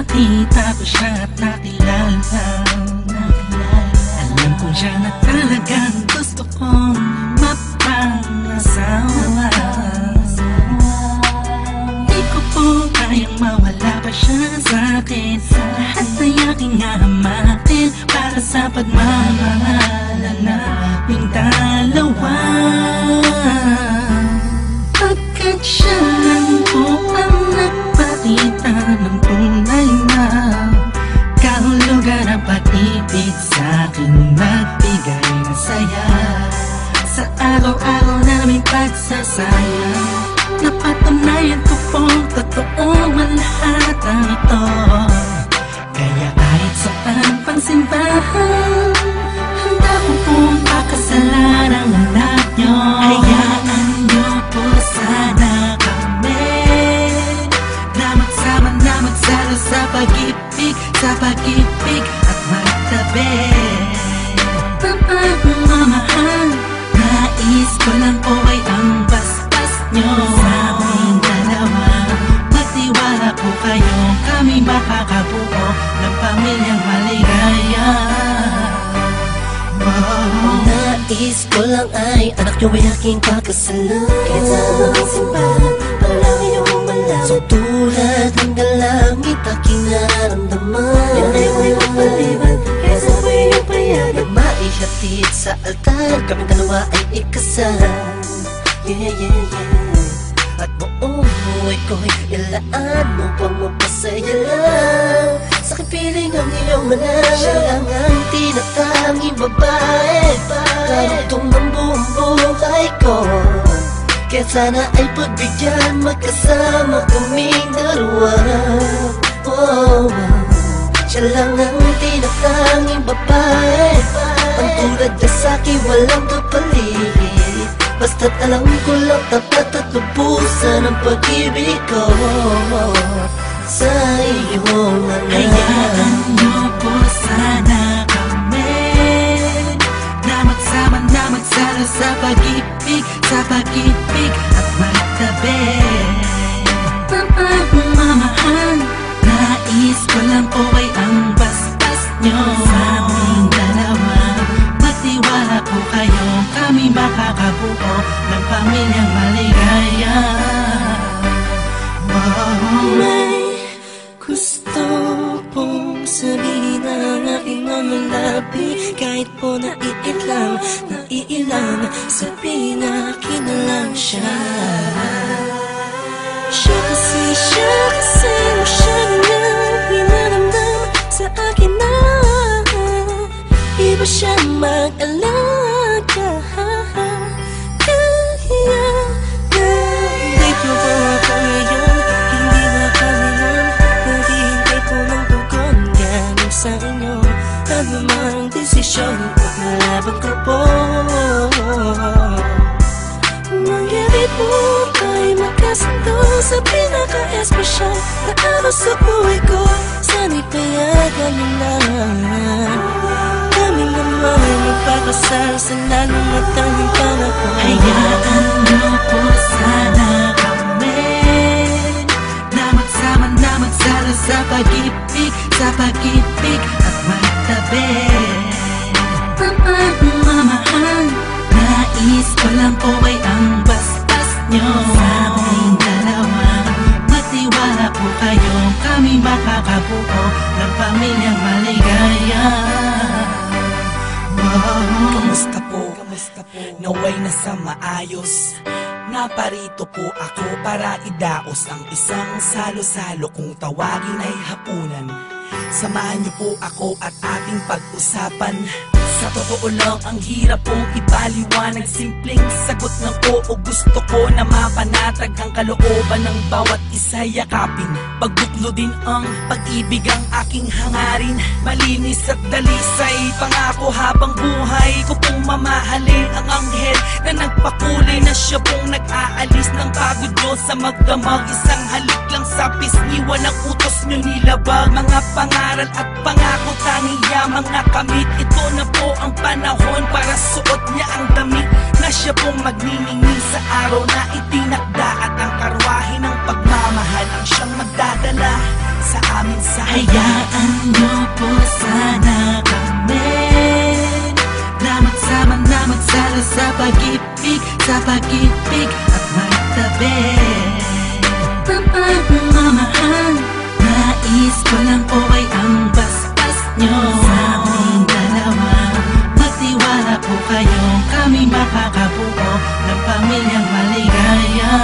nakita ko siya at nakilala, alam ko siya na talagang gusto kong mapangasawa. Di ko po kayang mawala pa siya sa'kin. Lahat ay aking hahamakin para sa pagmamahalan naming dalawa. Pagkat siya lang po ang nagpakita ng tunay na kahulugan ng pag-ibig sa'king nagbigay ng saya sa araw-araw naming pagsasaya. Napatunayan ko pong totoo ang lahat ng ito. Kaya kahit saan pang simbahan, handa ko pong pakasalan ang anak nyo. Hayaan nyo po sana kami na magsama na magsalo sa pag-ibig at magtabi. Pagmamahal, nais ko lang po ay ang basbas nyo sa aming dalawa. Magtiwala po kayo, kami makakabuo ng pamilyang maligaya. Nais ko lang ay anak nyo ay aking pagkasalan. Kahit saan ang simbahan, palagi yung malaman. So tulad ng langit aking nararamdaman. Yan ay may mapaliban, kaya sa buhay yung payagan. Maihatid sa altar, kami dalawa ay ikasal. Yeah, yeah, yeah. At buong buhay ko'y ilaan mo pang mapasaya lang. Sa kapiling ang iyong malang, siya lang ang tinatanging babae. Karugtong ng buong buhay ko, kaya sana ay pagbigyan magkasama kaming dalawa. Oh, siya lang ang tinatanging babae, ang tulad niya sa'kin walang kapalit. Basta't alam ko lang tapat at lubusan ang pag-ibig ko sa iyong anak. Hayaan nyo po sana kami na magsama na magsalo sa pag-ibig at magtabi. Pagmamahal, nais ko lang po ay ang basbas nyo sa aming dalawa. Magtiwala po kayo, kami makakabuo ng pamilyang maligaya. May gusto pong sabihin ang aking mga labi. Kahit po naiilang, sabihin na kinalang siya. Siya kasi mo siya nga pinaramdam sa akin na iba siya mag-alaga. Kahit mo ba ako ngayon, hindi makalimutan. Naghihintay ko ng tugon galing sa inyo. Ano mang desisyon, paglalaban ko po. Mangyari po tayo magkasundo sa pinaka-espesyal na araw sa buhay ko. Sana'y payagan mo na kami naman ay magpapasal sa lalong at tanging panahon. Hayaan nyo po sana kami na magsama na magsalo sa pag-ibig at magtabi. Pagmamahal, nais ko lang po ay ang basbas nyo sa aming dalawa. Magtiwala po kayo, kami makakabuo ng pamilyang maligaya. Kamusta po? Naway nasa maayos. Naparito po ako para idaos ang isang salo-salo kung tawagin ay hapunan. Samahan niyo po ako at ating pag-usapan. Sa totoo lang, ang hirap pong ipaliwanag. Simpleng sagot ng oo, gusto ko na mapanatag ang kalooban ng bawat isa yakapin. Pagbuklo din ang pag-ibig ang aking hangarin. Malinis at dalisay, pangako habang buhay ko pong mamahalin ang anghel na nagpakulay na siya pong nag-aalis ng pagod nyo sa magdamag. Isang halik lang sa pisngi, walang utos nyo nilabag. Mga pangaral at pangako, tanging yamang nakamit. Ito na po ang panahon para suot niya ang damit na siya pong magniningning sa araw na itinakda. At ang karwahe ng pagmamahal ang siyang magdadala sa amin sa Hayaan niyo po sana kami na magsama na magsalo sa pag-ibig at magtabi. Mamahan, nais ko lang po ay ang basbas nyo sa aming dalawa. Magtiwala po kayo, kami makakabuo ng pamilyang maligaya.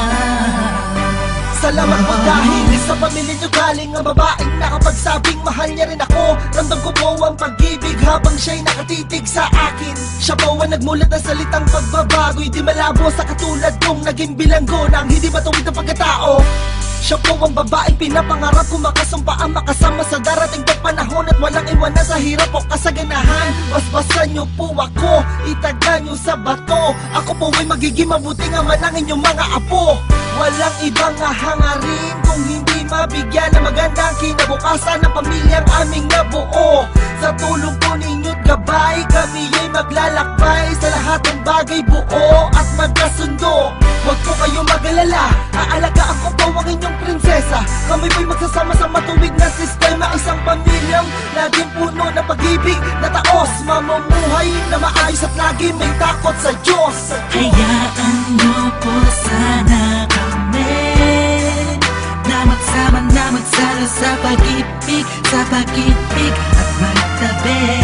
Salamat po dahil sa pamilya nyo galing ang babaeng nakapagsabing mahal niya rin ako. Ramdam ko po ang pag-ibig habang siya'y nakatitig sa akin. Siya po ang nagmulat ng salitang pagbabago'y di malabo sa katulad kong naging bilanggo ng hindi matuwid na pagkatao. Siya po ang babaeng pinapangarap ko, makasumpa ang makasama sa darating pang panahon at walang iwanan sa hirap o kasaganahan. Basbasan niyo po ako, itaga niyo sa bato. Ako po ay magiging mabuting ama ng inyong mga apo. Walang ibang hangarin kung hindi mabigyan ng magandang kinabukasan ng pamilyang aming nabuo. Sa tulong po ninyo't gabay, kami ay maglalakbay sa lahat ng bagay, buo at magkasundo. Huwag po kayong mag-alala, aalagaan ko po ang inyong prinsesa. Kami po'y magsasama sa matuwid na sistema, isang pamilyang laging puno ng pag-ibig na taos, mamumuhay na maayos at lagi may takot sa Diyos. Hayaan niyo po sana kami na magsama na magsalo sa pag-ibig at magtabi.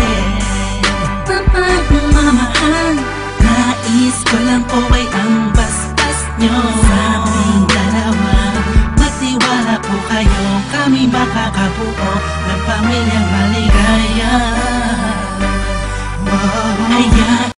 Mamahan, nais ko lang po ay ang basbas nyo sa aming dalawa. Magtiwala po kayo, kami makakabuo ng pamilyang maligaya. Hayaan